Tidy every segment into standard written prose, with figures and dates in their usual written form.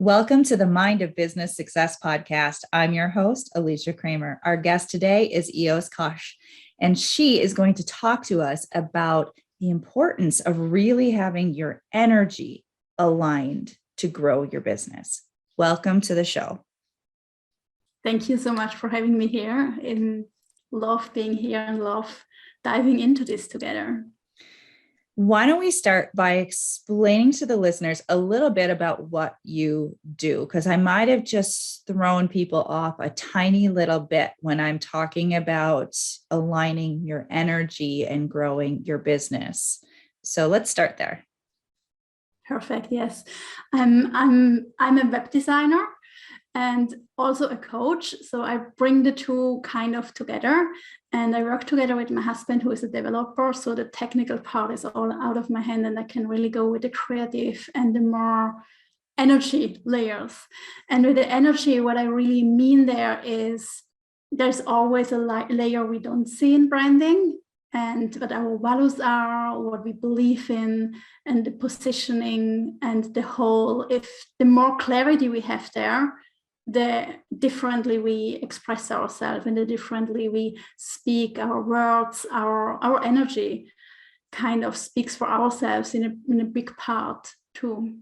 Welcome to the Mind of Business Success podcast. I'm your host, Alicia Cramer. Our guest today is Eos Koch, and she is going to talk to us about the importance of really having your energy aligned to grow your business. Welcome to the show. Thank you so much for having me here. I love being here and love diving into this together. Why don't we start by explaining to the listeners a little bit about what you do? Because I might have just thrown people off a tiny little bit when I'm talking about aligning your energy and growing your business. So let's start there. Perfect. Yes, I'm a web designer and also a coach. So I bring the two kind of together, and I work together with my husband, who is a developer. So the technical part is all out of my hand, and I can really go with the creative and the more energy layers. And with the energy, what I really mean there is there's always a layer we don't see in branding, and what our values are, what we believe in, and the positioning and the whole. If the more clarity we have there, the differently we express ourselves and the differently we speak our words, our energy kind of speaks for ourselves in a big part too.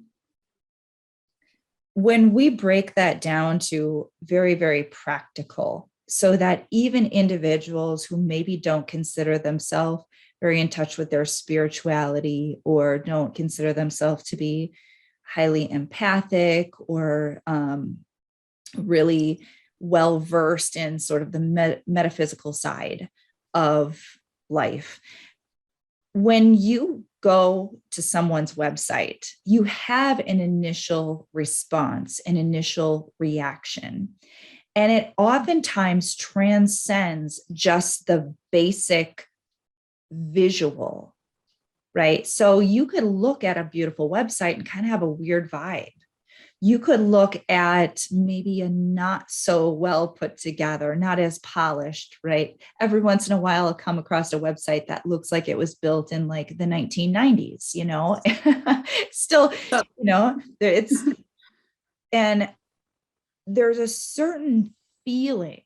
When we break that down to very, very practical, so that even individuals who maybe don't consider themselves very in touch with their spirituality or don't consider themselves to be highly empathic or really well-versed in sort of the metaphysical side of life. When you go to someone's website, you have an initial response, an initial reaction, and it oftentimes transcends just the basic visual, right? So you could look at a beautiful website and kind of have a weird vibe. You could look at maybe a not so well put together, not as polished, right? Every once in a while, I'll come across a website that looks like it was built in like the 1990s, still, and there's a certain feeling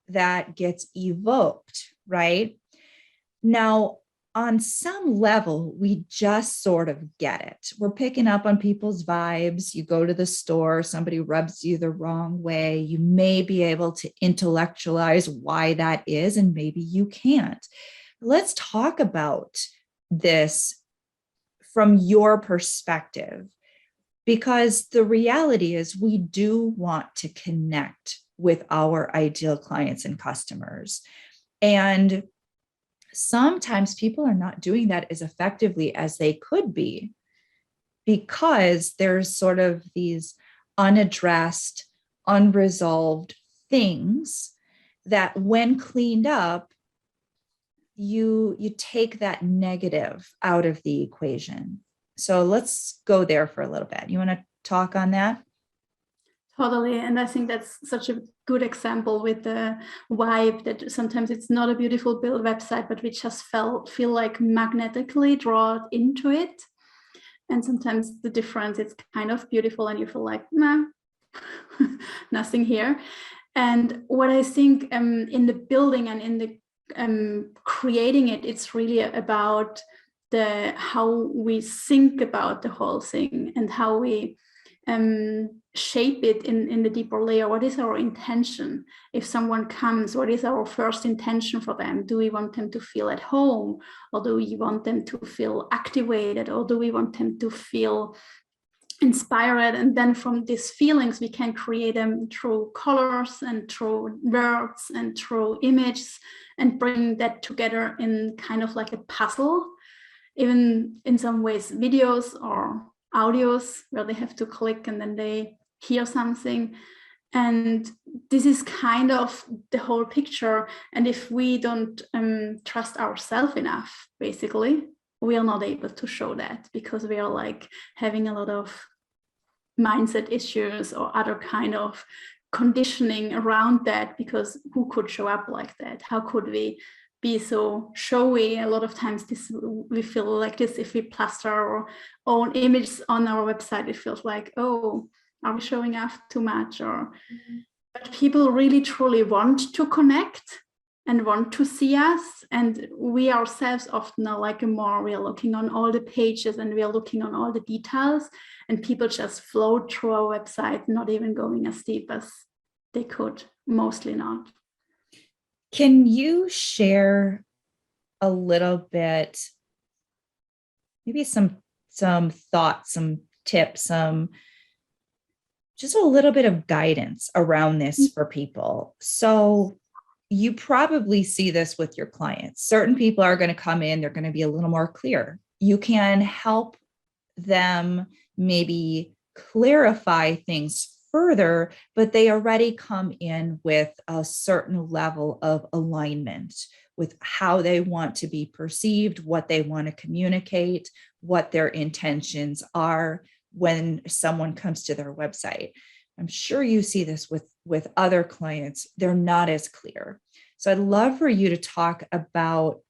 that gets evoked, right? Now, on some level, we just sort of get it. We're picking up on people's vibes. You go to the store, somebody rubs you the wrong way. You may be able to intellectualize why that is, and maybe you can't. Let's talk about this from your perspective, because the reality is we do want to connect with our ideal clients and customers. And sometimes people are not doing that as effectively as they could be because there's sort of these unaddressed, unresolved things that when cleaned up, you take that negative out of the equation. So let's go there for a little bit. You want to talk on that? Totally. And I think that's such a good example with the vibe that sometimes it's not a beautiful built website, but we just feel like magnetically drawn into it. And sometimes the difference, it's kind of beautiful and you feel like, nah, nothing here. And what I think in the building and in the creating it, it's really about how we think about the whole thing and how we shape it in the deeper layer. What is our intention? If someone comes, what is our first intention for them? Do we want them to feel at home, or do we want them to feel activated, or do we want them to feel inspired? And then from these feelings, we can create them through colors and through words and through images and bring that together in kind of like a puzzle, even in some ways videos or audios where they have to click and then they hear something. And this is kind of the whole picture. And if we don't trust ourselves enough, basically, we are not able to show that because we are like having a lot of mindset issues or other kind of conditioning around that, because who could show up like that? How could we be so showy? A lot of times we feel like this if we plaster our own images on our website. It feels like, oh, Are we showing off too much? But people really truly want to connect and want to see us. And we ourselves often are like we are looking on all the pages and we are looking on all the details, and people just float through our website, not even going as deep as they could, mostly not. Can you share a little bit, maybe some thoughts, some tips, just a little bit of guidance around this for people? So you probably see this with your clients. Certain people are going to come in, they're going to be a little more clear. You can help them maybe clarify things further, but they already come in with a certain level of alignment with how they want to be perceived, what they want to communicate, what their intentions are when someone comes to their website. I'm sure you see this with other clients. They're not as clear. So I'd love for you to talk about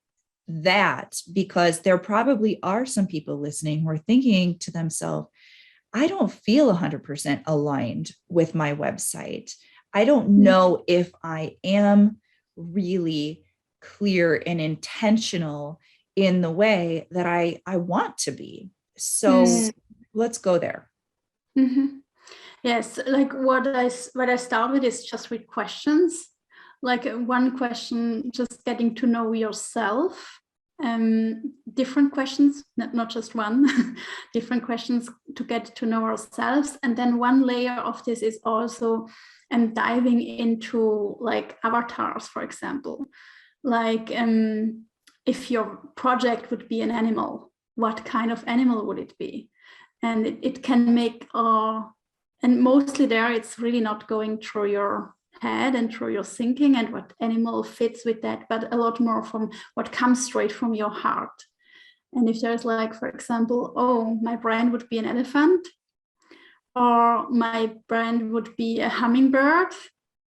that, because there probably are some people listening who are thinking to themselves, I don't feel 100% aligned with my website. I don't know if I am really clear and intentional in the way that I want to be. So let's go there. Mm-hmm. Yes, like what I start with is just with questions. Like one question, just getting to know yourself. Different questions, not just one, different questions to get to know ourselves. And then one layer of this is also diving into like avatars, for example. Like if your project would be an animal, what kind of animal would it be? And it can make and mostly there, it's really not going through your head and through your thinking and what animal fits with that, but a lot more from what comes straight from your heart. And if there's like, for example, oh, my brand would be an elephant, or my brand would be a hummingbird,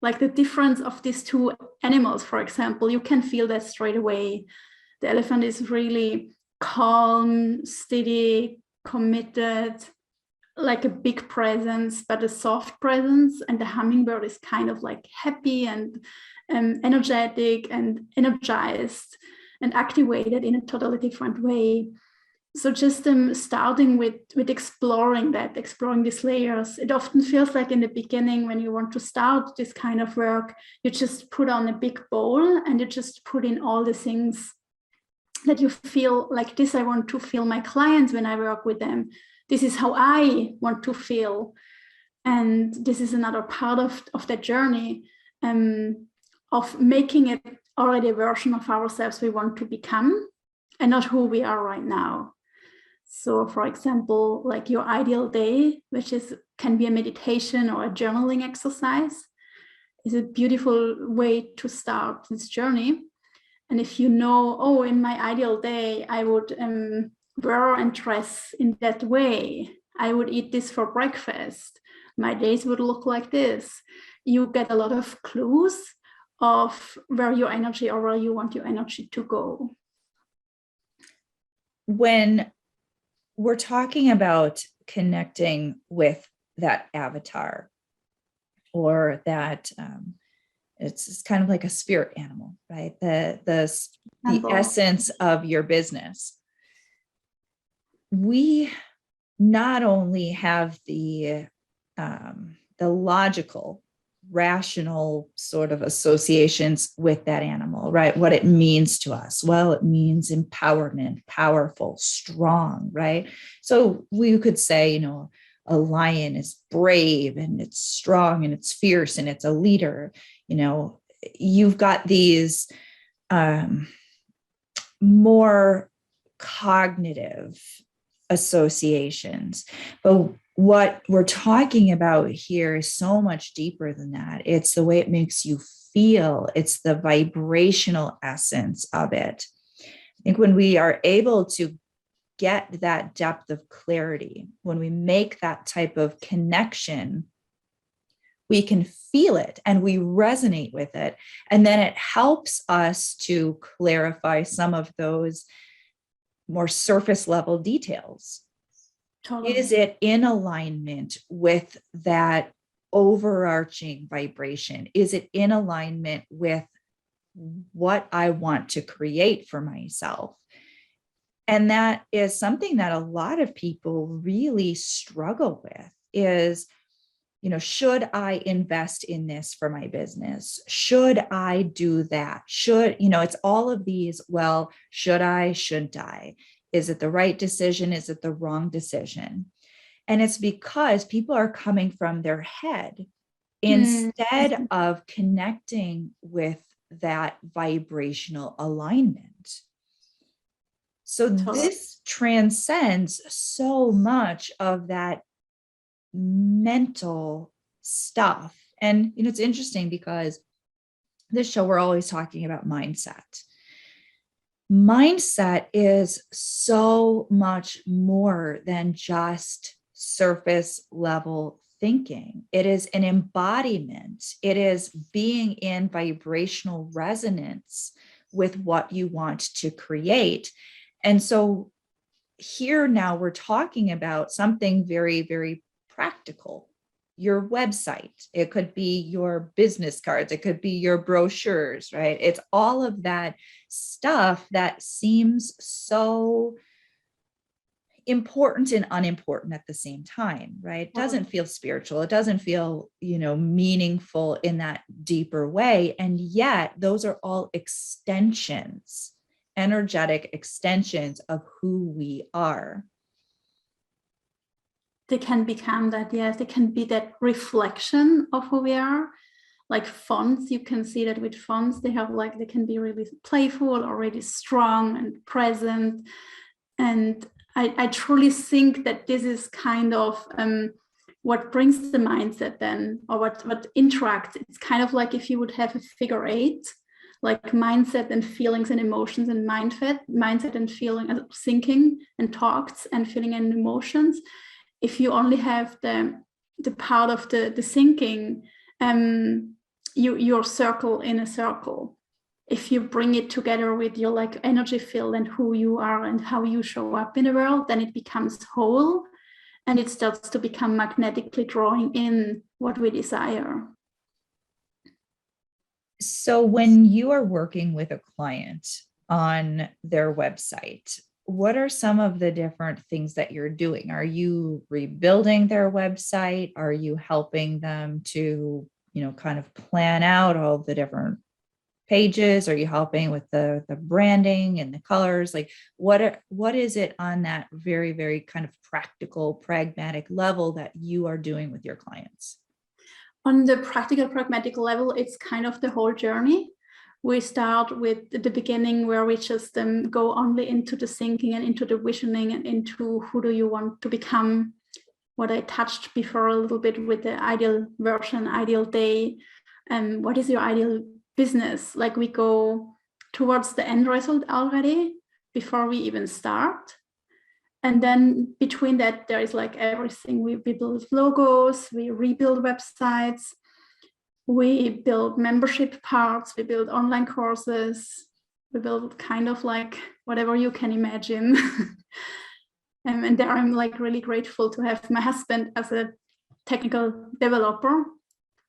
like the difference of these two animals, for example, you can feel that straight away. The elephant is really calm, steady, committed, like a big presence, but a soft presence. And the hummingbird is kind of like happy and energetic and energized and activated in a totally different way. So just starting with exploring these layers. It often feels like in the beginning when you want to start this kind of work, you just put on a big bowl and you just put in all the things that you feel like this. I want to feel my clients when I work with them. This is how I want to feel. And this is another part of the journey of making it already a version of ourselves we want to become and not who we are right now. So for example, like your ideal day, which can be a meditation or a journaling exercise, is a beautiful way to start this journey. And if you know, oh, in my ideal day, I would wear and dress in that way. I would eat this for breakfast. My days would look like this. You get a lot of clues of where your energy or where you want your energy to go. When we're talking about connecting with that avatar or that it's kind of like a spirit animal, right? The essence of your business. We not only have the logical, rational sort of associations with that animal, right? What it means to us. Well, it means empowerment, powerful, strong, right? So we could say, a lion is brave and it's strong and it's fierce and it's a leader. You've got these more cognitive associations. But what we're talking about here is so much deeper than that. It's the way it makes you feel. It's the vibrational essence of it. I think when we are able to get that depth of clarity, when we make that type of connection, we can feel it and we resonate with it. And then it helps us to clarify some of those more surface level details. Is Totally. it in alignment with that overarching vibration? Is it in alignment with what I want to create for myself? And that is something that a lot of people really struggle with is, should I invest in this for my business? Should I do that? It's all of these, well, should I, shouldn't I? Is it the right decision? Is it the wrong decision? And it's because people are coming from their head Mm, instead of connecting with that vibrational alignment. So totally. this transcends so much of that mental stuff. And, it's interesting because this show, we're always talking about mindset. Mindset is so much more than just surface level thinking. It is an embodiment. It is being in vibrational resonance with what you want to create. And so here now we're talking about something very, very practical. Your website, it could be your business cards, it could be your brochures, right? It's all of that stuff that seems so important and unimportant at the same time, right? It doesn't feel spiritual. It doesn't feel, meaningful in that deeper way. And yet those are all extensions, energetic extensions of who we are. They can become that, yes, they can be that reflection of who we are. Like fonts, you can see that with fonts, they can be really playful, already strong and present. And I truly think that this is kind of what brings the mindset then, or what interacts. It's kind of like if you would have a figure eight, like mindset and feelings and emotions and mindset and feeling and thinking and thoughts and feeling and emotions. If you only have the part of the thinking, your circle in a circle. If you bring it together with your like energy field and who you are and how you show up in the world, then it becomes whole, and it starts to become magnetically drawing in what we desire. So when you are working with a client on their website, what are some of the different things that you're doing? Are you rebuilding their website? Are you helping them to, kind of plan out all the different pages? Are you helping with the branding and the colors? Like what is it on that very, very kind of practical, pragmatic level that you are doing with your clients? On the practical, pragmatic level, it's kind of the whole journey. We start with the beginning where we just go only into the thinking and into the visioning and into who do you want to become. What I touched before a little bit with the ideal version, ideal day, and what is your ideal business? Like we go towards the end result already before we even start. And then between that, there is like everything. We build logos, we rebuild websites, we build membership parts, we build online courses, we build kind of like whatever you can imagine. And there I'm like really grateful to have my husband as a technical developer.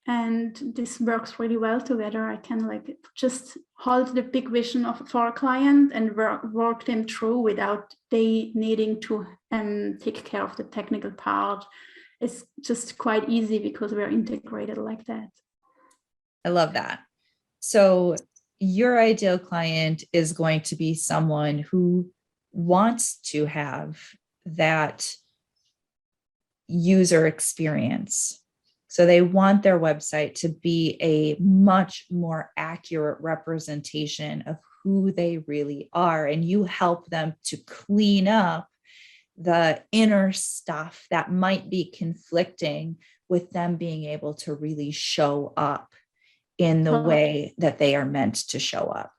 And this works really well together. I can like just hold the big vision for a client and work them through without they needing to take care of the technical part. It's just quite easy because we're integrated like that. I love that. So your ideal client is going to be someone who wants to have that user experience. So they want their website to be a much more accurate representation of who they really are. And you help them to clean up the inner stuff that might be conflicting with them being able to really show up in the way that they are meant to show up.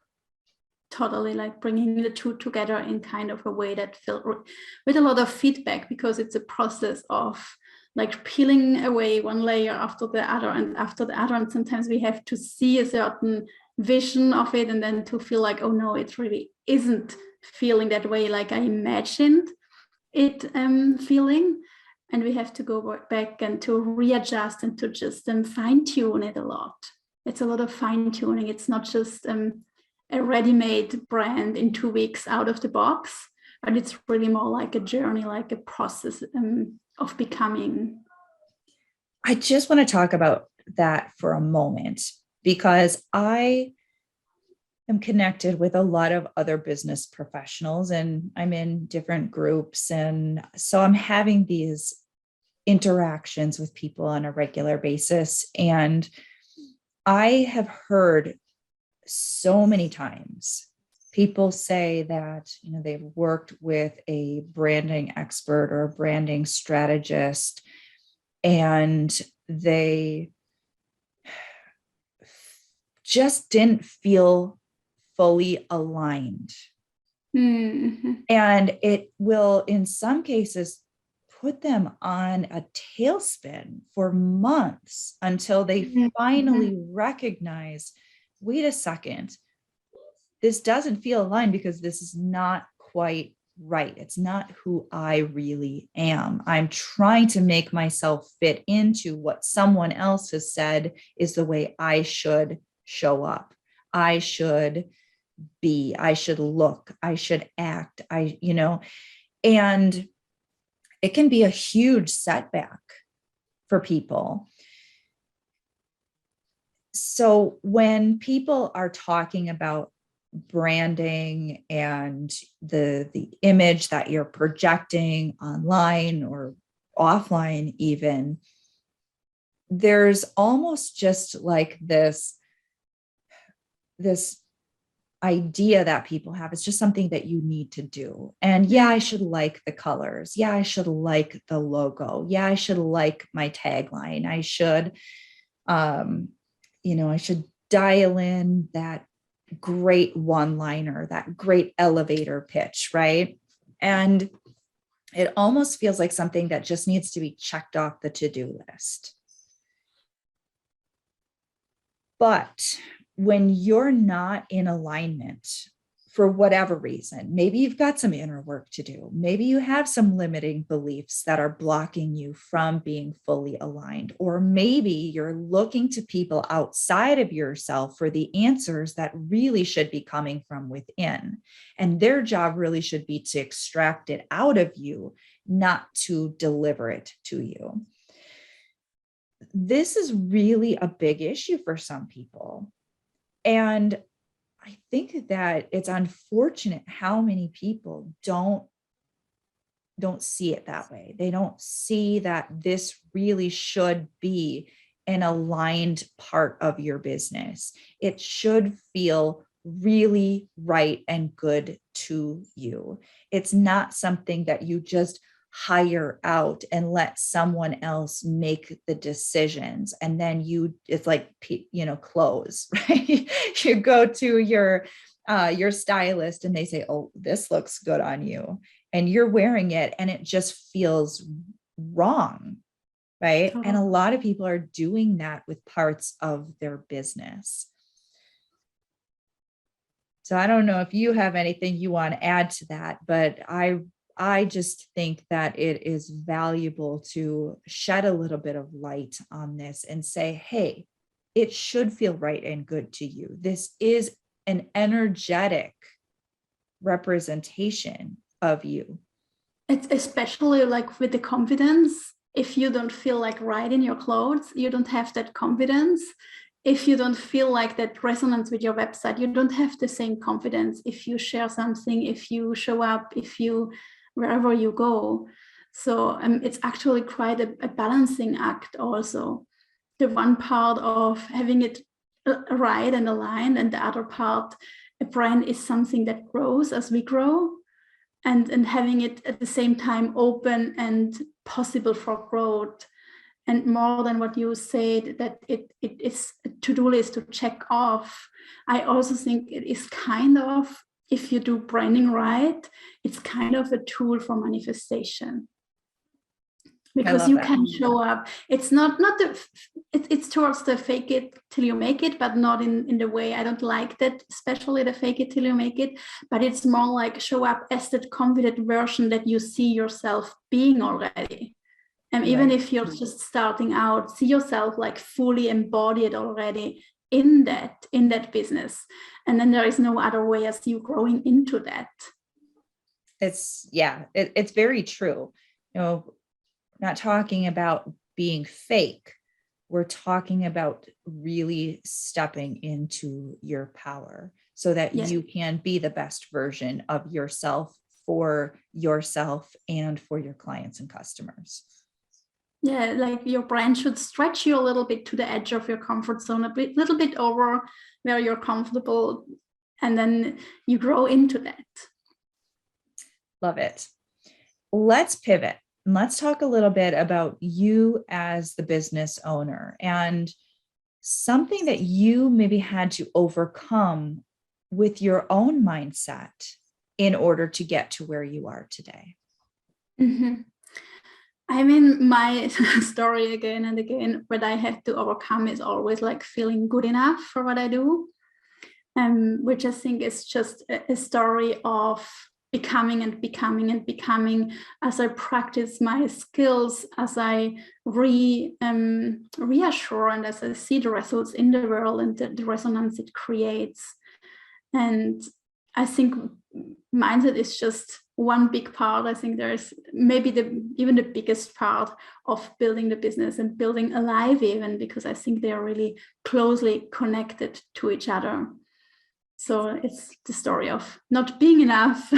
Totally, like bringing the two together in kind of a way that filled with a lot of feedback, because it's a process of like peeling away one layer after the other and after the other. And sometimes we have to see a certain vision of it and then to feel like, oh no, it really isn't feeling that way like I imagined. it feeling, and we have to go back and to readjust and to just fine tune it a lot. It's a lot of fine tuning. It's not just a ready-made brand in 2 weeks out of the box, but it's really more like a journey, like a process of becoming. I just want to talk about that for a moment, because I am connected with a lot of other business professionals, and I'm in different groups. And so I'm having these interactions with people on a regular basis. And I have heard so many times people say that, they've worked with a branding expert or a branding strategist, and they just didn't feel fully aligned. Mm-hmm. And it will, in some cases, put them on a tailspin for months until they finally recognize, wait a second, this doesn't feel aligned because this is not quite right. It's not who I really am. I'm trying to make myself fit into what someone else has said is the way I should show up. I should be, I should look, I should act, and it can be a huge setback for people. So when people are talking about branding and the image that you're projecting online or offline, even, there's almost just like this idea that people have. It's just something that you need to do. And yeah, I should like the colors. Yeah, I should like the logo. Yeah, I should like my tagline. I should, I should dial in that great one-liner, that great elevator pitch, right? And it almost feels like something that just needs to be checked off the to-do list. But when you're not in alignment for whatever reason, maybe you've got some inner work to do. Maybe you have some limiting beliefs that are blocking you from being fully aligned. Or maybe you're looking to people outside of yourself for the answers that really should be coming from within. And their job really should be to extract it out of you, not to deliver it to you. This is really a big issue for some people. And I think that it's unfortunate how many people don't see it that way. They don't see that this really should be an aligned part of your business. It should feel really right and good to you. It's not something that you just hire out and let someone else make the decisions. And then it's like, clothes, right? You go to your stylist and they say, oh, this looks good on you. And you're wearing it and it just feels wrong, right? And a lot of people are doing that with parts of their business. So I don't know if you have anything you want to add to that, but I just think that it is valuable to shed a little bit of light on this and say, hey, it should feel right and good to you. This is an energetic representation of you. It's especially like with the confidence. If you don't feel like right in your clothes, you don't have that confidence. If you don't feel like that resonance with your website, you don't have the same confidence if you share something, if you show up, wherever you go. So it's actually quite a balancing act also. The one part of having it right and aligned, and the other part, a brand is something that grows as we grow, and having it at the same time open and possible for growth. And more than what you said, that it is a to-do list to check off. I also think it is kind of, if you do branding right, it's kind of a tool for manifestation. because you can show up. It's it's towards the fake it till you make it, but not in the way I don't like that, especially the fake it till you make it, but it's more like show up as that confident version that you see yourself being already. And even if you're just starting out, see yourself like fully embodied already in that business. And then there is no other way as you growing into that. It's very true. Not talking about being fake. We're talking about really stepping into your power so that you can be the best version of yourself for yourself and for your clients and customers. Yeah, like your brand should stretch you a little bit to the edge of your comfort zone, little bit over where you're comfortable, and then you grow into that. Love it. Let's pivot. Let's talk a little bit about you as the business owner and something that you maybe had to overcome with your own mindset in order to get to where you are today. Mm-hmm. I mean, my story again and again, what I have to overcome is always like feeling good enough for what I do, which I think is just a story of becoming and becoming and becoming as I practice my skills, as I reassure and as I see the results in the world and the resonance it creates. And I think mindset is just one big part. I think there is maybe even the biggest part of building the business and building alive, even because I think they are really closely connected to each other. So it's the story of not being enough.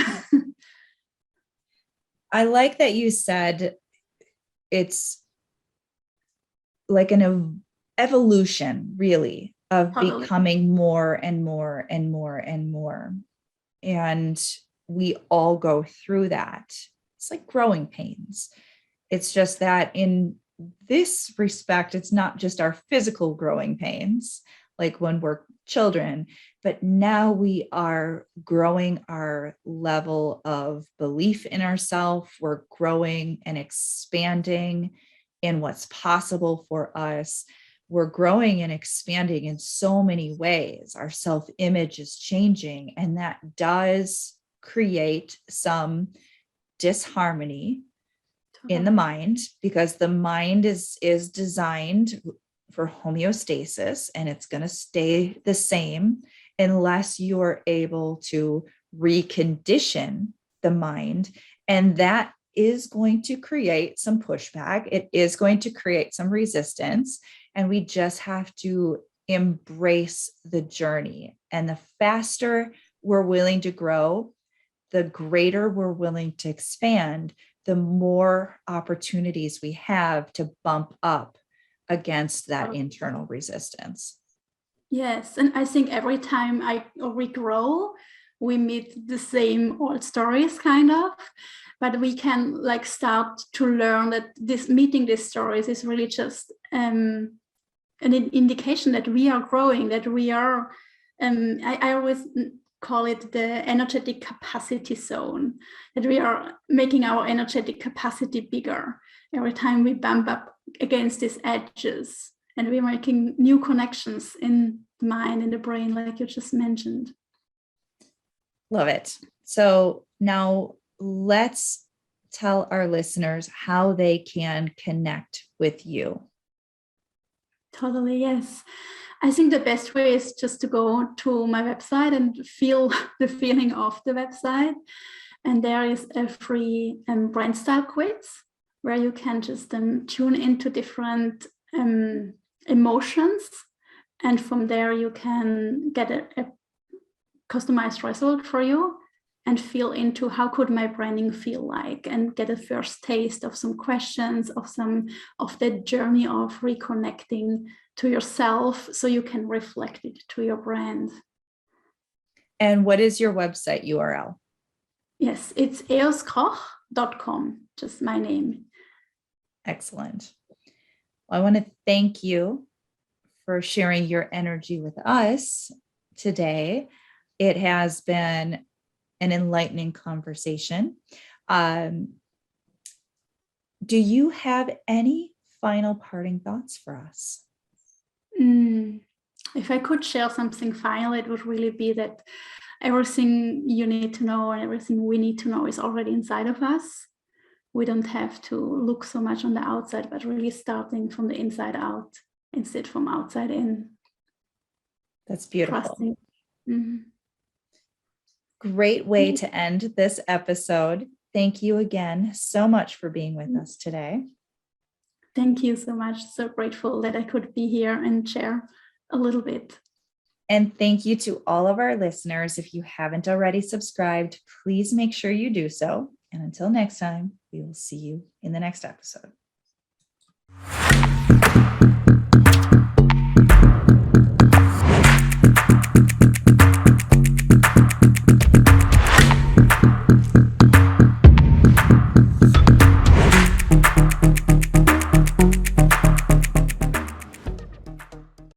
I like that you said it's like an evolution, really, of becoming more and more and more and more. And we all go through that. It's like growing pains. It's just that in this respect, it's not just our physical growing pains, like when we're children, but now we are growing our level of belief in ourselves. We're growing and expanding in what's possible for us. We're growing and expanding in so many ways. Our self-image is changing, and that does create some disharmony in the mind, because the mind is designed for homeostasis, and it's going to stay the same unless you're able to recondition the mind. And that is going to create some pushback. It is going to create some resistance. And we just have to embrace the journey. And the faster we're willing to grow, the greater we're willing to expand, the more opportunities we have to bump up against that internal resistance. Yes. And I think every time we grow, we meet the same old stories kind of, but we can like start to learn that meeting these stories is really just an indication that we are growing, that we are, I always call it the energetic capacity zone, that we are making our energetic capacity bigger every time we bump up against these edges, and we're making new connections in the mind and the brain, like you just mentioned. Love it. So now let's tell our listeners how they can connect with you. Totally, yes. I think the best way is just to go to my website and feel the feeling of the website. And there is a free brand style quiz where you can just tune into different emotions. And from there, you can get a customized result for you and feel into how could my branding feel like, and get a first taste of some questions of the journey of reconnecting to yourself so you can reflect it to your brand. And what is your website URL? Yes, it's eoskoch.com, just my name. Excellent. Well, I want to thank you for sharing your energy with us today. It has been an enlightening conversation. Do you have any final parting thoughts for us? If I could share something final, it would really be that everything you need to know and everything we need to know is already inside of us. We don't have to look so much on the outside, but really starting from the inside out instead from outside in. That's beautiful. Great way to end this episode. Thank you again so much for being with us today. Thank you so much. So grateful that I could be here and share a little bit. And thank you to all of our listeners. If you haven't already subscribed, please make sure you do so. And until next time, we will see you in the next episode.